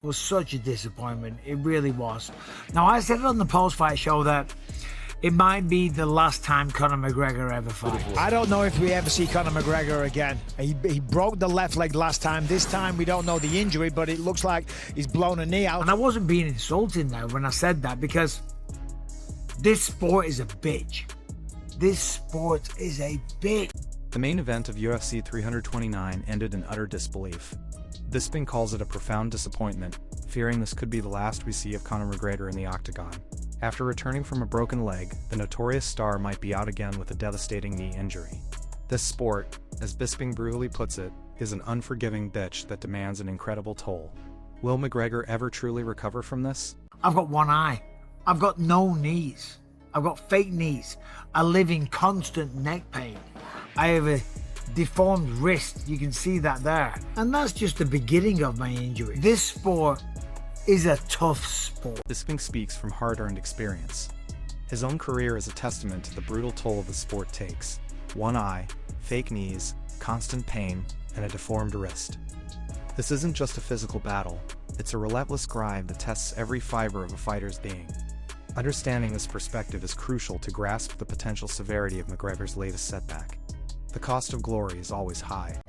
was such a disappointment. It really was. Now, I said it on the post-fight show that it might be the last time Conor McGregor ever fights. I don't know if we ever see Conor McGregor again. He broke the left leg last time. This time we don't know the injury, but it looks like he's blown a knee out. And I wasn't being insulting now when I said that, because this sport is a bitch. This sport is a bitch. The main event of UFC 329 ended in utter disbelief. Bisping calls it a profound disappointment, fearing this could be the last we see of Conor McGregor in the octagon. After returning from a broken leg, the notorious star might be out again with a devastating knee injury. This sport, as Bisping brutally puts it, is an unforgiving bitch that demands an incredible toll. Will McGregor ever truly recover from this? I've got one eye. I've got no knees. I've got fake knees. I live in constant neck pain. I have a deformed wrist, you can see that there. And that's just the beginning of my injury. This sport is a tough sport. Bisping speaks from hard-earned experience. His own career is a testament to the brutal toll the sport takes. One eye, fake knees, constant pain, and a deformed wrist. This isn't just a physical battle, it's a relentless grind that tests every fiber of a fighter's being. Understanding this perspective is crucial to grasp the potential severity of McGregor's latest setback. The cost of glory is always high.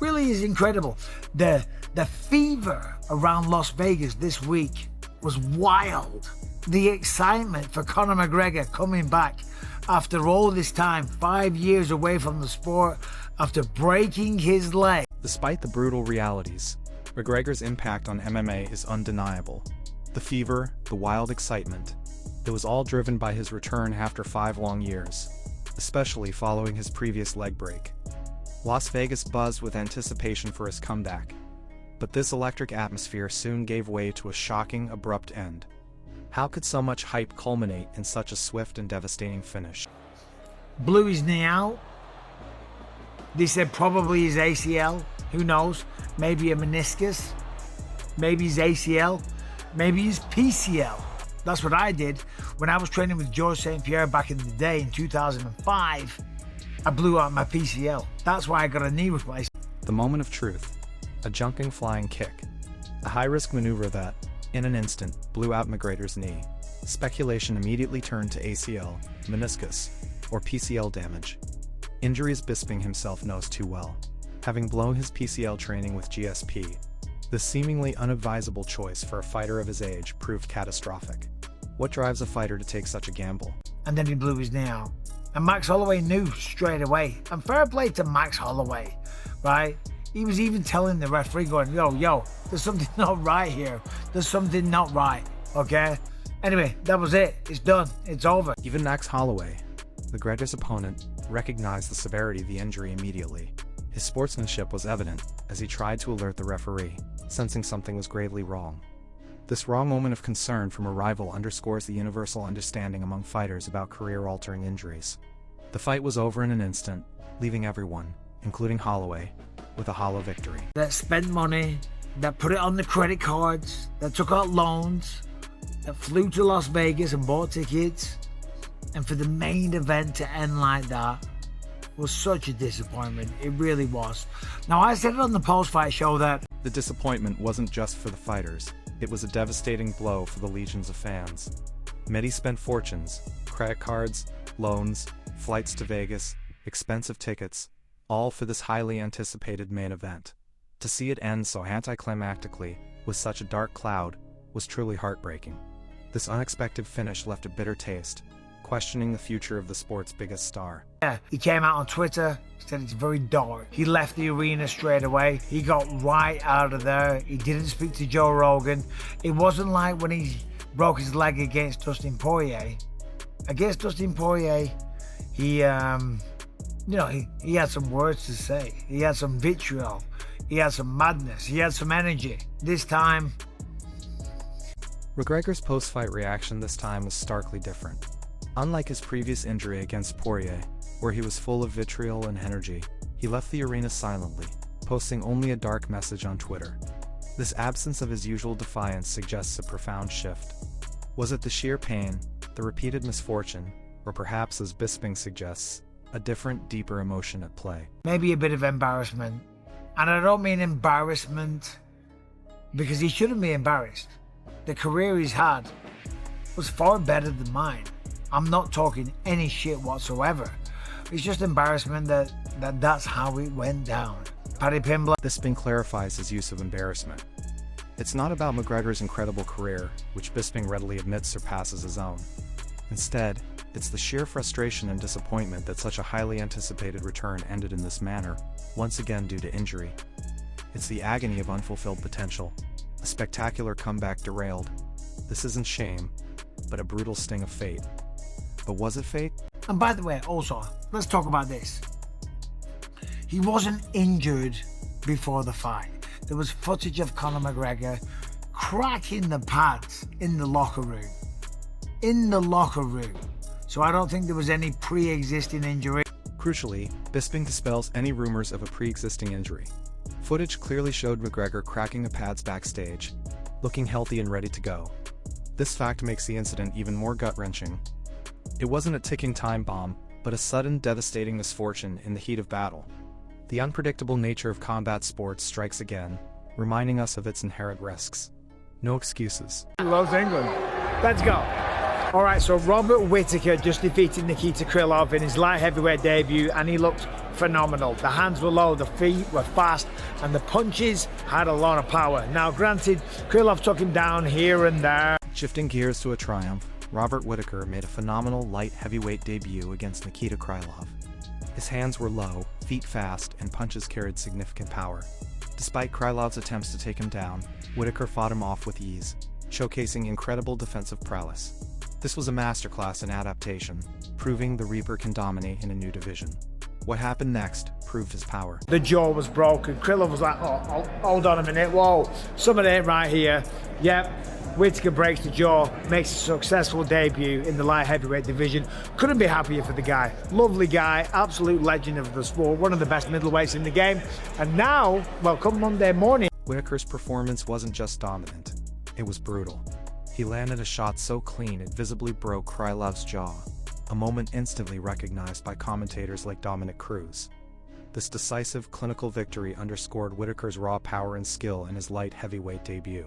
Really is incredible. The fever around Las Vegas this week was wild. The excitement for Conor McGregor coming back after all this time, 5 years away from the sport, after breaking his leg. Despite the brutal realities, McGregor's impact on MMA is undeniable. The fever, the wild excitement, it was all driven by his return after 5 long years, especially following his previous leg break. Las Vegas buzzed with anticipation for his comeback, but this electric atmosphere soon gave way to a shocking, abrupt end. How could so much hype culminate in such a swift and devastating finish? Blew his knee out. They said probably his ACL. Who knows? Maybe a meniscus. Maybe his ACL. Maybe his PCL. That's what I did when I was training with George St. Pierre back in the day in 2005. I blew out my PCL. That's why I got a knee replacement. The moment of truth. A jumping flying kick. A high-risk maneuver that, in an instant, blew out McGregor's knee. Speculation immediately turned to ACL, meniscus, or PCL damage. Injuries Bisping himself knows too well. Having blown his PCL training with GSP, this seemingly unadvisable choice for a fighter of his age proved catastrophic. What drives a fighter to take such a gamble? And then he blew his knee out. And Max Holloway knew straight away. And fair play to Max Holloway, right? He was even telling the referee, going, yo, there's something not right here. There's something not right, okay? Anyway, that was it. It's done. It's over. Even Max Holloway, McGregor's opponent, recognized the severity of the injury immediately. His sportsmanship was evident as he tried to alert the referee, sensing something was gravely wrong. This raw moment of concern from a rival underscores the universal understanding among fighters about career-altering injuries. The fight was over in an instant, leaving everyone, including Holloway, with a hollow victory. That spent money, that put it on the credit cards, that took out loans, that flew to Las Vegas and bought tickets, and for the main event to end like that was such a disappointment. It really was. Now, I said it on the post-fight show that the disappointment wasn't just for the fighters. It was a devastating blow for the legions of fans. Many spent fortunes, credit cards, loans, flights to Vegas, expensive tickets, all for this highly anticipated main event. To see it end so anticlimactically, with such a dark cloud, was truly heartbreaking. This unexpected finish left a bitter taste, questioning the future of the sport's biggest star. Yeah, he came out on Twitter, said it's very dark. He left the arena straight away. He got right out of there. He didn't speak to Joe Rogan. It wasn't like when he broke his leg against Dustin Poirier. Against Dustin Poirier, he had some words to say. He had some vitriol. He had some madness. He had some energy. This time, McGregor's post-fight reaction this time was starkly different. Unlike his previous injury against Poirier, where he was full of vitriol and energy, he left the arena silently, posting only a dark message on Twitter. This absence of his usual defiance suggests a profound shift. Was it the sheer pain, the repeated misfortune, or perhaps, as Bisping suggests, a different, deeper emotion at play? maybe a bit of embarrassment. And I don't mean embarrassment because he shouldn't be embarrassed. The career he's had was far better than mine. I'm not talking any shit whatsoever. It's just embarrassment that's how it went down. Paddy Pimblett. Bisping clarifies his use of embarrassment. It's not about McGregor's incredible career, which Bisping readily admits surpasses his own. Instead, it's the sheer frustration and disappointment that such a highly anticipated return ended in this manner, once again due to injury. It's the agony of unfulfilled potential, a spectacular comeback derailed. This isn't shame, but a brutal sting of fate. But was it fate? And by the way, also, let's talk about this. He wasn't injured before the fight. There was footage of Conor McGregor cracking the pads in the locker room. In the locker room. So I don't think there was any pre-existing injury. Crucially, Bisping dispels any rumors of a pre-existing injury. Footage clearly showed McGregor cracking the pads backstage, looking healthy and ready to go. This fact makes the incident even more gut-wrenching. It wasn't a ticking time bomb, but a sudden, devastating misfortune in the heat of battle. The unpredictable nature of combat sports strikes again, reminding us of its inherent risks. No excuses. He loves England. Let's go. All right, so Robert Whittaker just defeated Nikita Krylov in his light heavyweight debut, and he looked phenomenal. The hands were low, the feet were fast, and the punches had a lot of power. Now, granted, Krylov took him down here and there. Shifting gears to a triumph, Robert Whittaker made a phenomenal light heavyweight debut against Nikita Krylov. His hands were low, feet fast, and punches carried significant power. Despite Krylov's attempts to take him down, Whittaker fought him off with ease, showcasing incredible defensive prowess. This was a masterclass in adaptation, proving the Reaper can dominate in a new division. What happened next proved his power. The jaw was broken. Krylov was like, oh, hold on a minute, whoa, something ain't right here. Yep, Whittaker breaks the jaw, makes a successful debut in the light heavyweight division. Couldn't be happier for the guy. Lovely guy, absolute legend of the sport, one of the best middleweights in the game. And now, well, come Monday morning. Whittaker's performance wasn't just dominant, it was brutal. He landed a shot so clean it visibly broke Krylov's jaw, a moment instantly recognized by commentators like Dominic Cruz. This decisive, clinical victory underscored Whittaker's raw power and skill in his light heavyweight debut.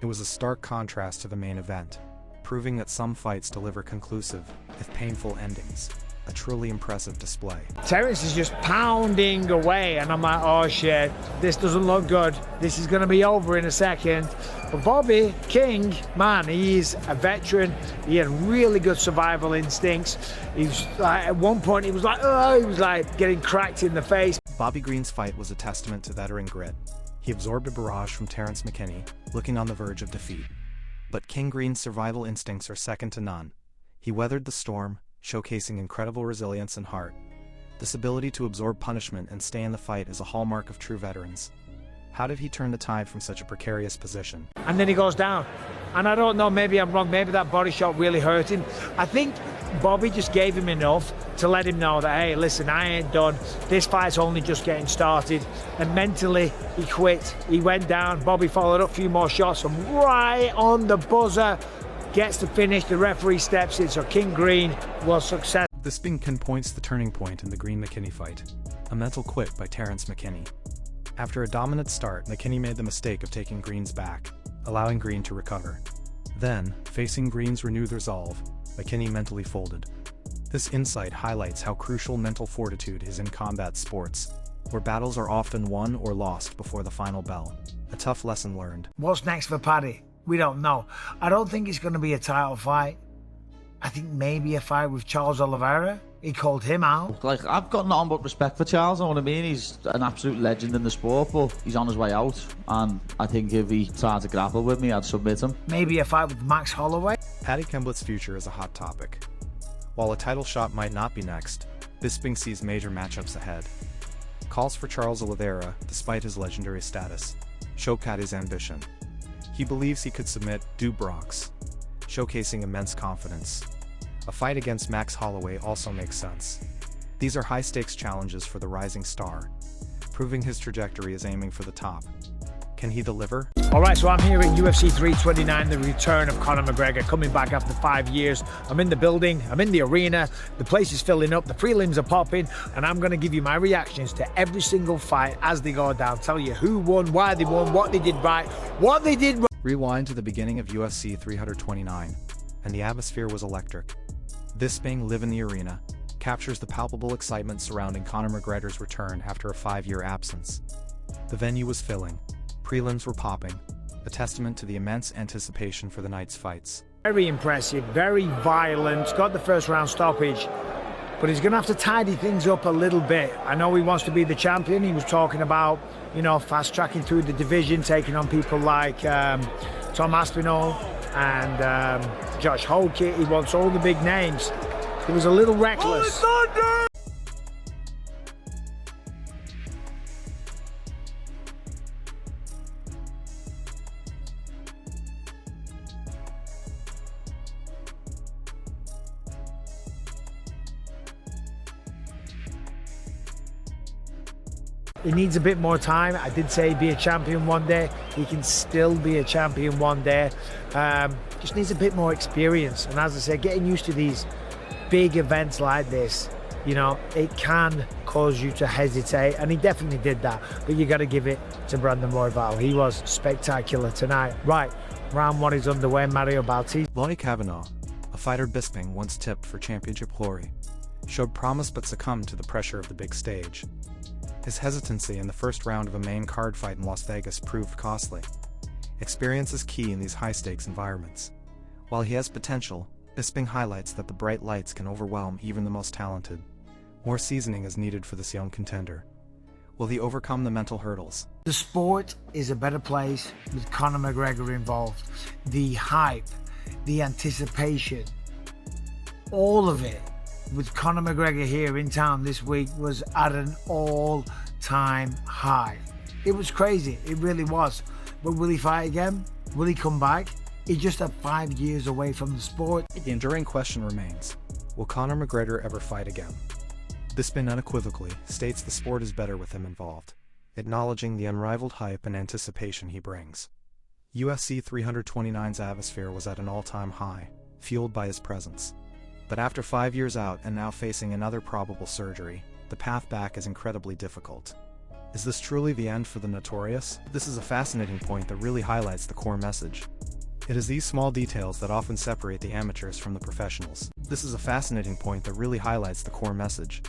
It was a stark contrast to the main event, proving that some fights deliver conclusive, if painful, endings. A truly impressive display. Terence is just pounding away, and I'm like, oh shit, this doesn't look good. This is going to be over in a second. But Bobby King, man, he's a veteran. He had really good survival instincts. He was like, at one point, he was like getting cracked in the face. Bobby Green's fight was a testament to veteran grit. He absorbed a barrage from Terence McKinney, looking on the verge of defeat. But King Green's survival instincts are second to none. He weathered the storm, showcasing incredible resilience and heart. This ability to absorb punishment and stay in the fight is a hallmark of true veterans. How did he turn the tide from such a precarious position? And then he goes down. And I don't know, maybe I'm wrong, maybe that body shot really hurt him. I think Bobby just gave him enough to let him know that, hey, listen, I ain't done. This fight's only just getting started. And mentally, he quit. He went down. Bobby followed up a few more shots, and right on the buzzer, gets to finish. The referee steps in, so King Green was successful. Bisping pinpoints the turning point in the Green-McKinney fight, a mental quit by Terence McKinney. After a dominant start, McKinney made the mistake of taking Green's back, allowing Green to recover. Then, facing Green's renewed resolve, McKinney mentally folded. This insight highlights how crucial mental fortitude is in combat sports, where battles are often won or lost before the final bell. A tough lesson learned. What's next for Paddy? We don't know. I don't think it's going to be a title fight. I think maybe a fight with Charles Oliveira. He called him out. Like, I've got nothing but respect for Charles, you know what I mean? He's an absolute legend in the sport, but he's on his way out. And I think if he tried to grapple with me, I'd submit him. Maybe a fight with Max Holloway. Paddy Pimblett's future is a hot topic. While a title shot might not be next, Bisping sees major matchups ahead. Calls for Charles Oliveira, despite his legendary status, show Paddy's ambition. He believes he could submit Bronx, showcasing immense confidence. A fight against Max Holloway also makes sense. These are high-stakes challenges for the rising star, proving his trajectory is aiming for the top. Can he deliver? All right, so I'm here at UFC 329, the return of Conor McGregor, coming back after 5 years. I'm in the building, I'm in the arena, the place is filling up, the prelims are popping, and I'm going to give you my reactions to every single fight as they go down, tell you who won, why they won, what they did right, what they did wrong. Rewind to the beginning of UFC 329, and the atmosphere was electric. Bisping, live in the arena, captures the palpable excitement surrounding Conor McGregor's return after a 5-year absence. The venue was filling, prelims were popping, a testament to the immense anticipation for the night's fights. Very impressive, very violent, got the first round stoppage, but he's going to have to tidy things up a little bit. I know he wants to be the champion. He was talking about, you know, fast tracking through the division, taking on people like Tom Aspinall and Josh Holkett. He wants all the big names. He was a little reckless. He needs a bit more time. I did say he'd be a champion one day. He can still be a champion one day. Just needs a bit more experience. And as I said, getting used to these big events like this, you know, it can cause you to hesitate. And he definitely did that. But you got to give it to Brandon Royval. He was spectacular tonight. Right, round one is underway. Mario Balti. Loni Kavanagh, a fighter Bisping once tipped for championship glory, showed promise but succumbed to the pressure of the big stage. His hesitancy in the first round of a main card fight in Las Vegas proved costly. Experience is key in these high-stakes environments. While he has potential, Bisping highlights that the bright lights can overwhelm even the most talented. More seasoning is needed for this young contender. Will he overcome the mental hurdles? The sport is a better place with Conor McGregor involved. The hype, the anticipation, all of it with Conor McGregor here in town this week was at an all-time high. It was crazy, it really was. But will he fight again? Will he come back? He's just 5 years away from the sport. The enduring question remains, will Conor McGregor ever fight again? Bisping unequivocally states the sport is better with him involved, acknowledging the unrivaled hype and anticipation he brings. UFC 329's atmosphere was at an all-time high, fueled by his presence. But after 5 years out and now facing another probable surgery, the path back is incredibly difficult. Is this truly the end for the notorious? This is a fascinating point that really highlights the core message. It is these small details that often separate the amateurs from the professionals. This is a fascinating point that really highlights the core message.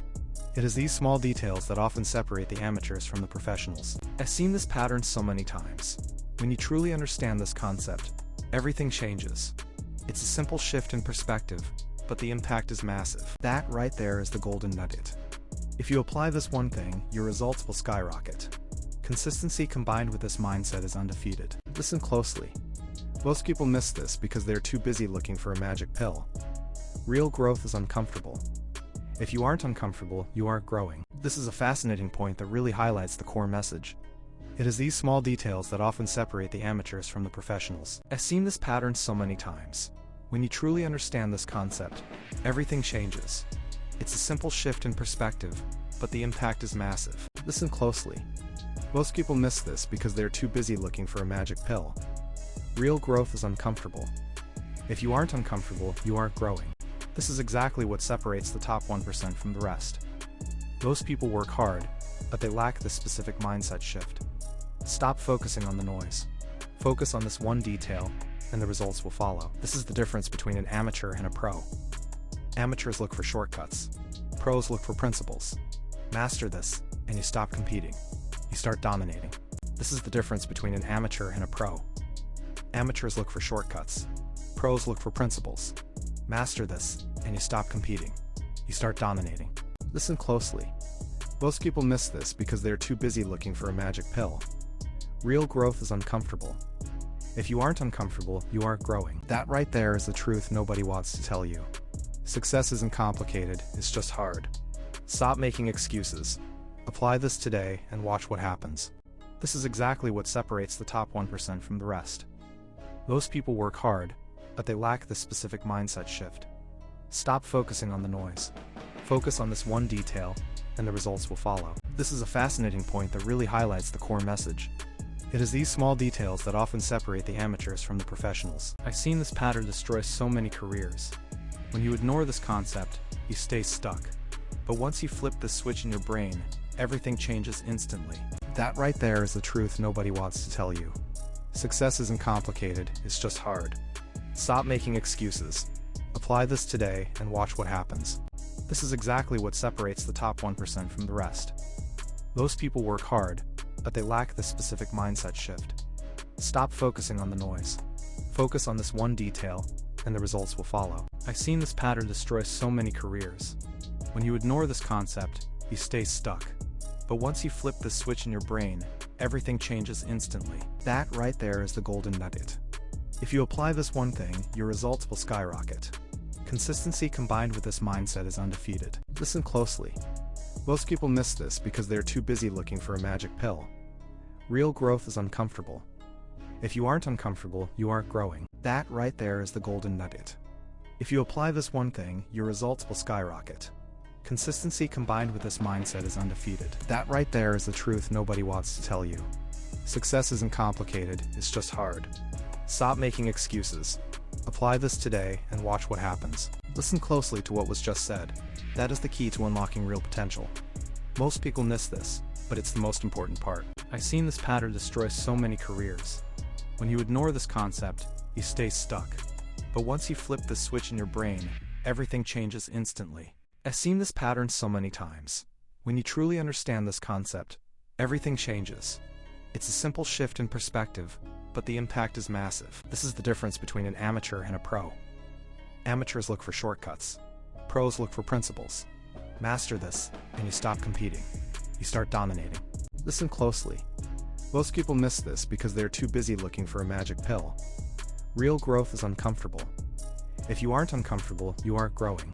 It is these small details that often separate the amateurs from the professionals. I've seen this pattern so many times. When you truly understand this concept, everything changes. It's a simple shift in perspective, but the impact is massive. That right there is the golden nugget. If you apply this one thing, your results will skyrocket. Consistency combined with this mindset is undefeated. Listen closely. Most people miss this because they're too busy looking for a magic pill. Real growth is uncomfortable. If you aren't uncomfortable, you aren't growing. This is a fascinating point that really highlights the core message. It is these small details that often separate the amateurs from the professionals. I've seen this pattern so many times. When you truly understand this concept, everything changes. It's a simple shift in perspective, but the impact is massive. Listen closely. Most people miss this because they're too busy looking for a magic pill. Real growth is uncomfortable. If you aren't uncomfortable, you aren't growing. This is exactly what separates the top 1% from the rest. Most people work hard, but they lack this specific mindset shift. Stop focusing on the noise. Focus on this one detail, and the results will follow. This is the difference between an amateur and a pro. Amateurs look for shortcuts. Pros look for principles. Master this, and you stop competing. You start dominating. This is the difference between an amateur and a pro. Amateurs look for shortcuts. Pros look for principles. Master this, and you stop competing. You start dominating. Listen closely. Most people miss this because they're too busy looking for a magic pill. Real growth is uncomfortable. If you aren't uncomfortable, you aren't growing. That right there is the truth nobody wants to tell you. Success isn't complicated, it's just hard. Stop making excuses. Apply this today and watch what happens. This is exactly what separates the top 1% from the rest. Most people work hard, but they lack this specific mindset shift. Stop focusing on the noise. Focus on this one detail, and the results will follow. This is a fascinating point that really highlights the core message. It is these small details that often separate the amateurs from the professionals. I've seen this pattern destroy so many careers. When you ignore this concept, you stay stuck. But once you flip the switch in your brain, everything changes instantly. That right there is the truth nobody wants to tell you. Success isn't complicated, it's just hard. Stop making excuses. Apply this today and watch what happens. This is exactly what separates the top 1% from the rest. Those people work hard, but they lack the specific mindset shift. Stop focusing on the noise. Focus on this one detail, and the results will follow. I've seen this pattern destroy so many careers. When you ignore this concept, you stay stuck. But once you flip the switch in your brain, everything changes instantly. That right there is the golden nugget. If you apply this one thing, your results will skyrocket. Consistency combined with this mindset is undefeated. Listen closely. Most people miss this because they're too busy looking for a magic pill. Real growth is uncomfortable. If you aren't uncomfortable, you aren't growing. That right there is the golden nugget. If you apply this one thing, your results will skyrocket. Consistency combined with this mindset is undefeated. That right there is the truth nobody wants to tell you. Success isn't complicated, it's just hard. Stop making excuses. Apply this today and watch what happens. Listen closely to what was just said. That is the key to unlocking real potential. Most people miss this, but it's the most important part. I've seen this pattern destroy so many careers. When you ignore this concept, you stay stuck. But once you flip the switch in your brain, everything changes instantly. I've seen this pattern so many times. When you truly understand this concept, everything changes. It's a simple shift in perspective, but the impact is massive. This is the difference between an amateur and a pro. Amateurs look for shortcuts. Pros look for principles. Master this, and you stop competing. You start dominating. Listen closely. Most people miss this because they're too busy looking for a magic pill. Real growth is uncomfortable. If you aren't uncomfortable, you aren't growing.